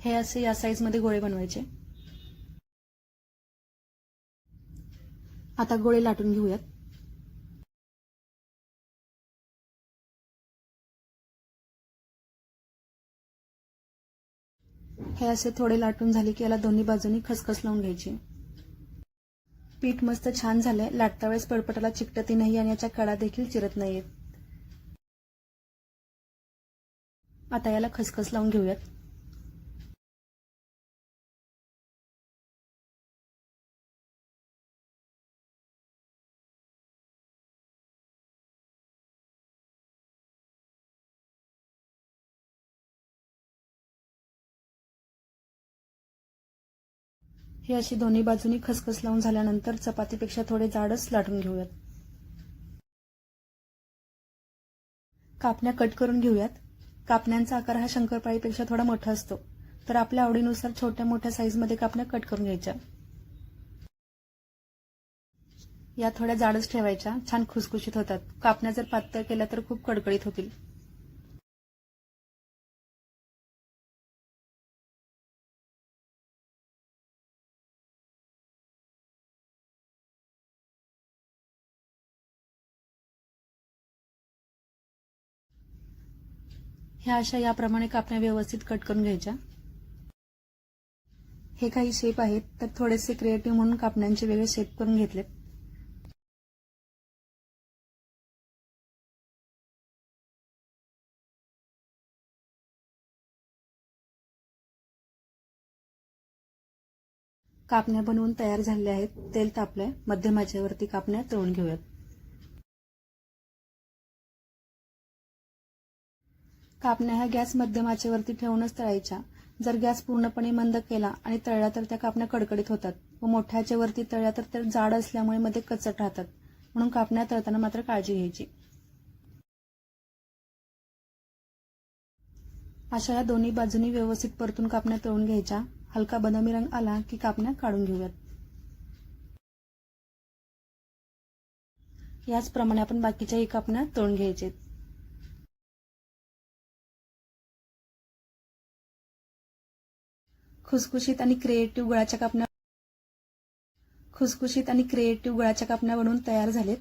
हे असे या साईजमध्ये गोळे बनवायचे। आता गोळे लाटून घेऊयात। हे असे थोडे लाटून झाले की याला दोन्ही बाजूनी खसखस लावून घ्यायची। पीठ मस्त छान झालंय। लाटता वेळेस पळपटाला चिकटती नाही आणि याच्या कडा देखील चिरत नाहीयेत। आता याला खसखस लावून घेऊयात। हे अशी दोन्ही बाजूनी खसखस लावून झाल्यानंतर चपातीपेक्षा थोडे जाडच लाटून घेऊयात। कापण्या कट करून घेऊयात। कापण्यांचा आकार हा शंकरपाळीपेक्षा थोडा मोठा असतो, तर आपल्या आवडीनुसार छोट्या मोठ्या साईजमध्ये कापण्या कट करून घ्यायच्या। या थोड्या जाडच ठेवायच्या, छान खुसखुशीत होतात। कापण्या जर पातळ केल्या तर खूप कडकडीत होतील। ह्या अशा याप्रमाणे कापण्या व्यवस्थित कट करून घ्यायच्या। हे काही शेप आहेत, तर थोडेसे क्रिएटिव्ह म्हणून कापण्यांचे वेगळे शेप करून घेतलेत। कापण्या बनवून तयार झालेल्या आहेत। तेल तापलंय, मध्यम आचेवरती कापण्या तळून घेऊयात। कापण्या ह्या गॅस मध्यम आचेवरती ठेवूनच तळायच्या। जर गॅस पूर्णपणे मंद केला आणि तळल्या तर त्या कापण्या कडकडीत होतात व मोठ्या आचेवरती तळल्या तर त्या जाड असल्यामुळे मध्ये कचट राहतात, म्हणून कापण्या तळताना मात्र काळजी घ्यायची। अशा या दोन्ही बाजूनी व्यवस्थित परतून कापण्या तळून घ्यायच्या। हलका बदामी रंग आला की कापण्या काढून घेऊयात। याचप्रमाणे आपण बाकीच्याही कापण्या तळून घ्यायचेत। खुसखुशीत आणि क्रिएटिव्ह गुळाच्या कापण्या बनवून तयार झालेत।